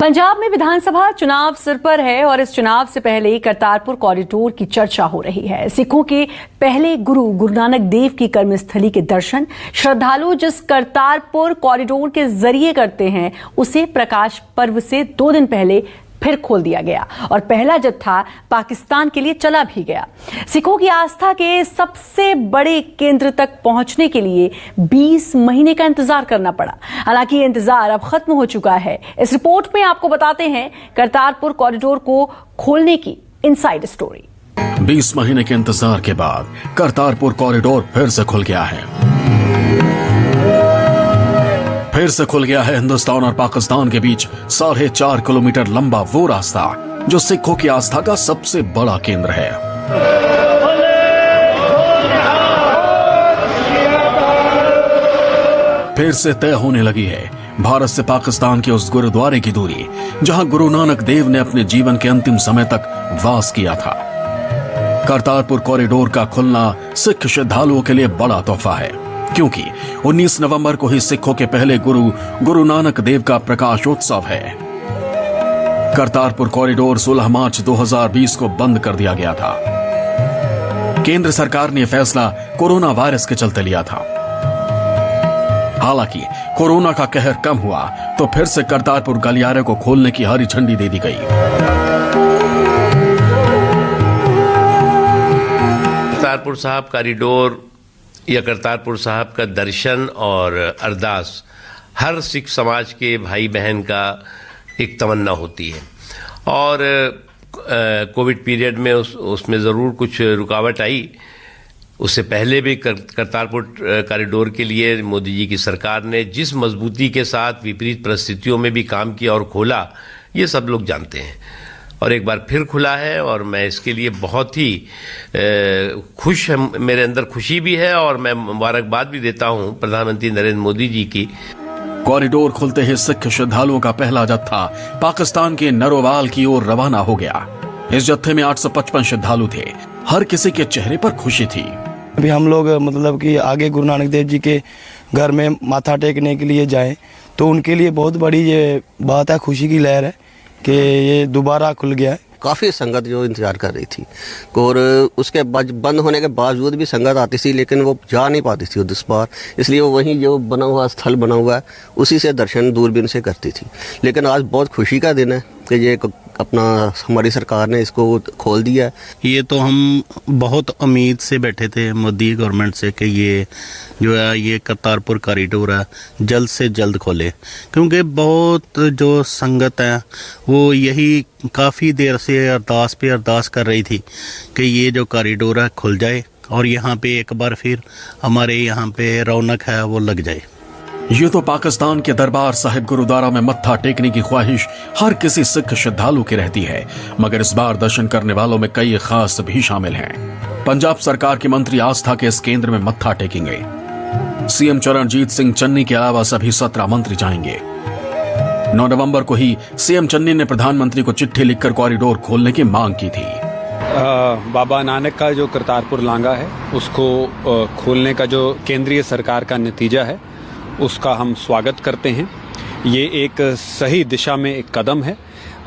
पंजाब में विधानसभा चुनाव सिर पर है और इस चुनाव से पहले करतारपुर कॉरिडोर की चर्चा हो रही है। सिखों के पहले गुरु नानक देव की कर्मस्थली के दर्शन श्रद्धालु जिस करतारपुर कॉरिडोर के जरिए करते हैं, उसे प्रकाश पर्व से 2 दिन पहले फिर खोल दिया गया और पहला जत्था पाकिस्तान के लिए चला भी गया। सिखों की आस्था के सबसे बड़े केंद्र तक पहुंचने के लिए 20 महीने का इंतजार करना पड़ा। हालांकि ये इंतजार अब खत्म हो चुका है। इस रिपोर्ट में आपको बताते हैं करतारपुर कॉरिडोर को खोलने की इनसाइड स्टोरी। 20 महीने के इंतजार के बाद करतारपुर कॉरिडोर फिर से खुल गया है। फिर से खुल गया है हिंदुस्तान और पाकिस्तान के बीच 4.5 किलोमीटर लंबा वो रास्ता जो सिखों की आस्था का सबसे बड़ा केंद्र है। फिर से तय होने लगी है भारत से पाकिस्तान के उस गुरुद्वारे की दूरी जहां गुरु नानक देव ने अपने जीवन के अंतिम समय तक वास किया था। करतारपुर कॉरिडोर का खुलना सिख श्रद्धालुओं के लिए बड़ा तोहफा है, क्योंकि 19 नवंबर को ही सिखों के पहले गुरु नानक देव का प्रकाशोत्सव है। करतारपुर कॉरिडोर 16 मार्च 2020 को बंद कर दिया गया था। केंद्र सरकार ने फैसला कोरोना वायरस के चलते लिया था। हालांकि कोरोना का कहर कम हुआ तो फिर से करतारपुर गलियारे को खोलने की हरी झंडी दे दी गई। करतारपुर साहब कॉरिडोर या करतारपुर साहब का दर्शन और अरदास हर सिख समाज के भाई बहन का एक तमन्ना होती है और कोविड पीरियड में उसमें ज़रूर कुछ रुकावट आई। उससे पहले भी करतारपुर कॉरिडोर के लिए मोदी जी की सरकार ने जिस मजबूती के साथ विपरीत परिस्थितियों में भी काम किया और खोला, ये सब लोग जानते हैं। और एक बार फिर खुला है और मैं इसके लिए बहुत ही खुश है। मेरे अंदर खुशी भी है और मैं मुबारकबाद भी देता हूं प्रधानमंत्री नरेंद्र मोदी जी की। कॉरिडोर खुलते ही सिख श्रद्धालुओं का पहला जत्था पाकिस्तान के नरोवाल की ओर रवाना हो गया। इस जत्थे में 855 श्रद्धालु थे। हर किसी के चेहरे पर खुशी थी। अभी हम लोग मतलब कि आगे गुरु नानक देव जी के घर में माथा टेकने के लिए जाएं तो उनके लिए बहुत बड़ी ये बात है, खुशी की लहर है कि ये दोबारा खुल गया है। काफ़ी संगत जो इंतजार कर रही थी और उसके बंद होने के बावजूद भी संगत आती थी, लेकिन वो जा नहीं पाती थी उस बार, इसलिए वो वहीं जो बना हुआ स्थल बना हुआ है उसी से दर्शन दूरबीन से करती थी। लेकिन आज बहुत खुशी का दिन है कि ये अपना हमारी सरकार ने इसको खोल दिया है। ये तो हम बहुत उम्मीद से बैठे थे मोदी गवर्नमेंट से कि ये जो है ये करतारपुर कॉरिडोर है जल्द से जल्द खोले, क्योंकि बहुत जो संगत है वो यही काफ़ी देर से अरदास पे अरदास कर रही थी कि ये जो कॉरिडोर है खुल जाए और यहाँ पे एक बार फिर हमारे यहाँ पे रौनक है वो लग जाए। ये तो पाकिस्तान के दरबार साहिब गुरुद्वारा में मत्था टेकने की ख्वाहिश हर किसी सिख श्रद्धालु की रहती है, मगर इस बार दर्शन करने वालों में कई खास भी शामिल हैं। पंजाब सरकार के मंत्री आस्था के इस केंद्र में मत्था टेकेंगे। सीएम चरणजीत सिंह चन्नी के अलावा सभी 17 मंत्री जाएंगे। 9 नवंबर को ही सीएम चन्नी ने प्रधानमंत्री को चिट्ठी लिखकर कॉरिडोर खोलने की मांग की थी। बाबा नानक का जो करतारपुर लांगा है उसको खोलने का जो केंद्रीय सरकार का नतीजा है उसका हम स्वागत करते हैं। ये एक सही दिशा में एक कदम है।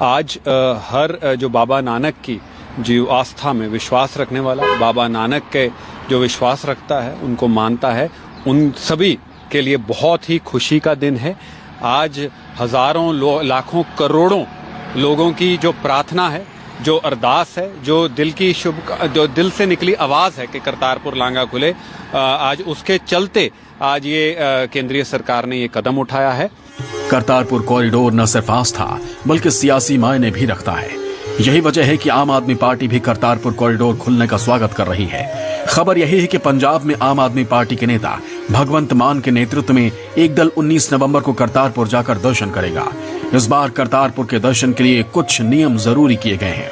आज हर जो बाबा नानक की जो आस्था में विश्वास रखने वाला, बाबा नानक के जो विश्वास रखता है, उनको मानता है, उन सभी के लिए बहुत ही खुशी का दिन है। आज हजारों लाखों करोड़ों लोगों की जो प्रार्थना है, जो अरदास है, जो दिल से निकली आवाज़ है कि करतारपुर लांगा खुले, आज उसके चलते आज ये केंद्रीय सरकार ने ये कदम उठाया है। करतारपुर कॉरिडोर न सिर्फ आस्था बल्कि सियासी मायने भी रखता है। यही वजह है कि आम आदमी पार्टी भी करतारपुर कॉरिडोर खुलने का स्वागत कर रही है। खबर यही है कि पंजाब में आम आदमी पार्टी के नेता भगवंत मान के नेतृत्व में एक दल 19 नवंबर को करतारपुर जाकर दर्शन करेगा। इस बार करतारपुर के दर्शन के लिए कुछ नियम जरूरी किए गए हैं।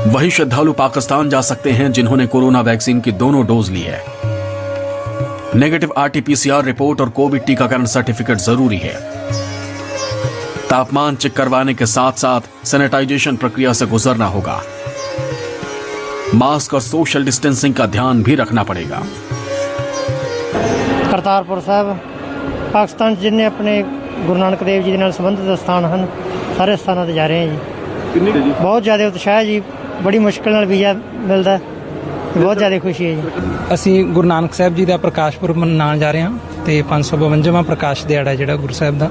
वही श्रद्धालु पाकिस्तान जा सकते हैं जिन्होंने कोरोना वैक्सीन की दोनों डोज ली है। नेगेटिव RT-PCR रिपोर्ट और कोविड टीकाकरण सर्टिफिकेट जरूरी है। तापमान चेक करवाने के साथ साथ सैनिटाइजेशन प्रक्रिया से गुजरना होगा। मास्क और सोशल डिस्टेंसिंग का ध्यान भी रखना पड़ेगा। करतारपुर साहब पाकिस्तान जिन्हें अपने ਗੁਰੂ ਨਾਨਕ ਦੇਵ ਜੀ ਦੇ ਨਾਲ ਸੰਬੰਧਿਤ ਸਥਾਨ ਹਨ, ਸਾਰੇ ਸਥਾਨਾਂ ਤੇ ਜਾ ਰਹੇ ਹਾਂ ਜੀ। ਕਿੰਨੀ ਜੀ? ਬਹੁਤ ਜ਼ਿਆਦਾ ਉਤਸ਼ਾਹ ਹੈ ਜੀ, ਬੜੀ ਮੁਸ਼ਕਿਲ ਨਾਲ ਵੀਜ਼ਾ ਮਿਲਦਾ, ਬਹੁਤ ਜ਼ਿਆਦਾ ਖੁਸ਼ੀ ਹੈ ਜੀ। ਅਸੀਂ ਗੁਰੂ ਨਾਨਕ ਸਾਹਿਬ ਜੀ ਦਾ ਪ੍ਰਕਾਸ਼ ਪੁਰਬ ਮਨਾਉਣ ਜਾ ਰਹੇ ਹਾਂ ਤੇ 552ਵਾਂ ਪ੍ਰਕਾਸ਼ ਦਿਹਾੜਾ ਜਿਹੜਾ ਗੁਰੂ ਸਾਹਿਬ ਦਾ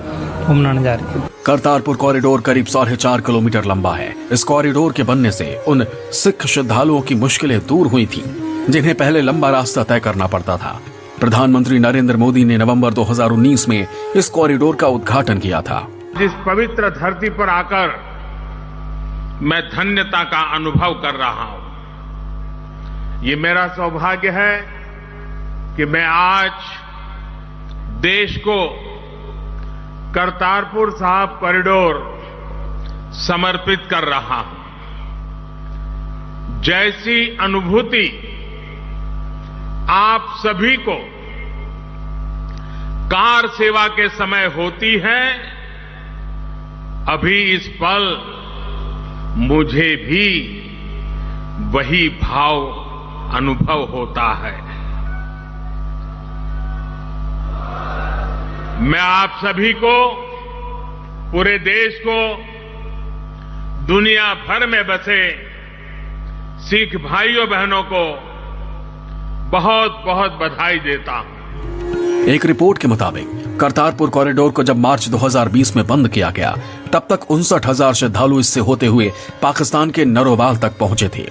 ਉਹ ਮਨਾਉਣ ਜਾ ਰਹੇ ਹਾਂ। करतारपुर कॉरिडोर करीब 4.5 किलोमीटर लंबा है। इस कॉरिडोर के बनने से उन सिख श्रद्धालुओं की मुश्किलें दूर हुई थीं, जिन्हें पहले लंबा रास्ता तय करना पड़ता था। प्रधानमंत्री नरेंद्र मोदी ने नवंबर 2019 में इस कॉरिडोर का उद्घाटन किया था। जिस पवित्र धरती पर आकर मैं धन्यता का अनुभव कर रहा हूं, ये मेरा सौभाग्य है कि मैं आज देश को करतारपुर साहिब कॉरिडोर समर्पित कर रहा हूं। जैसी अनुभूति आप सभी को कार सेवा के समय होती है, अभी इस पल मुझे भी वही भाव अनुभव होता है। मैं आप सभी को, पूरे देश को, दुनिया भर में बसे सिख भाइयों बहनों को बहुत बहुत बधाई देता हूं। एक रिपोर्ट के मुताबिक करतारपुर कॉरिडोर को जब मार्च 2020 में बंद किया गया, तब तक 59,000 श्रद्धालु इससे होते हुए पाकिस्तान के नरोवाल तक पहुंचे थे।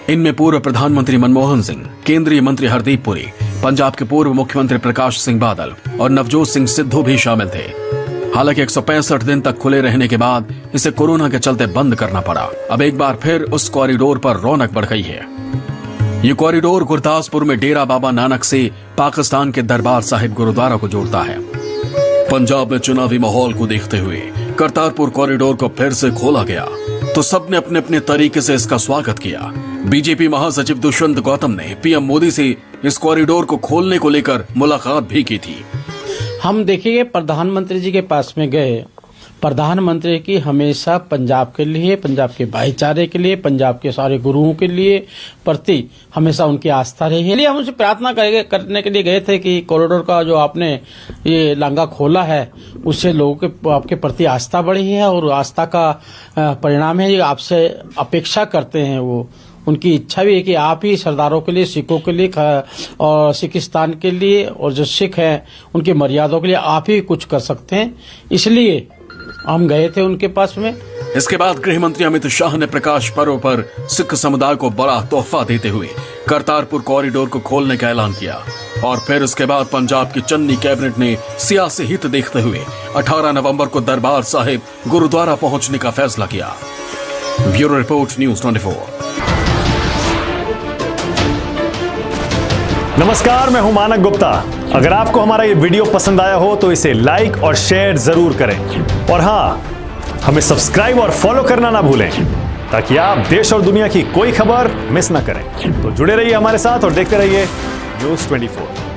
इनमें पूर्व प्रधानमंत्री मनमोहन सिंह, केंद्रीय मंत्री हरदीप पुरी, पंजाब के पूर्व मुख्यमंत्री प्रकाश सिंह बादल और नवजोत सिंह सिद्धू भी शामिल थे। हालांकि 165 दिन तक खुले रहने के बाद इसे कोरोना के चलते बंद करना पड़ा। अब एक बार फिर उस कॉरिडोर पर रौनक बढ़ गई है। ये कॉरिडोर गुरदासपुर में डेरा बाबा नानक से पाकिस्तान के दरबार साहिब गुरुद्वारा को जोड़ता है। पंजाब में चुनावी माहौल को देखते हुए करतारपुर कॉरिडोर को फिर से खोला गया तो सबने अपने अपने तरीके से इसका स्वागत किया। बीजेपी महासचिव दुष्यंत गौतम ने पीएम मोदी से इस कॉरिडोर को खोलने को लेकर मुलाकात भी की थी। हम देखिए, प्रधानमंत्री जी के पास में गए, प्रधानमंत्री की हमेशा पंजाब के लिए, पंजाब के भाईचारे के लिए, पंजाब के सारे गुरुओं के लिए प्रति हमेशा उनकी आस्था रही है। इसलिए हम उनसे प्रार्थना करने के लिए गए थे कि कॉरिडोर का जो आपने ये लांगा खोला है, उससे लोगों के आपके प्रति आस्था बढ़ी है और आस्था का परिणाम है। आपसे अपेक्षा करते हैं, वो उनकी इच्छा भी है कि आप ही सरदारों के लिए, सिखों के लिए और सिखिस्तान के लिए और जो सिख हैं उनकी मर्यादाओं के लिए आप ही कुछ कर सकते हैं। इसलिए हम गए थे उनके पास में। इसके बाद गृह मंत्री अमित शाह ने प्रकाश पर्व पर सिख समुदाय को बड़ा तोहफा देते हुए करतारपुर कॉरिडोर को खोलने का ऐलान किया। और फिर उसके बाद पंजाब की चन्नी कैबिनेट ने सियासी हित देखते हुए 18 नवंबर को दरबार साहिब गुरुद्वारा पहुंचने का फैसला किया। Bureau report, news 24। नमस्कार, मैं हूं मानक गुप्ता। अगर आपको हमारा ये वीडियो पसंद आया हो तो इसे लाइक और शेयर जरूर करें और हाँ, हमें सब्सक्राइब और फॉलो करना ना भूलें ताकि आप देश और दुनिया की कोई खबर मिस ना करें। तो जुड़े रहिए हमारे साथ और देखते रहिए न्यूज़ 24।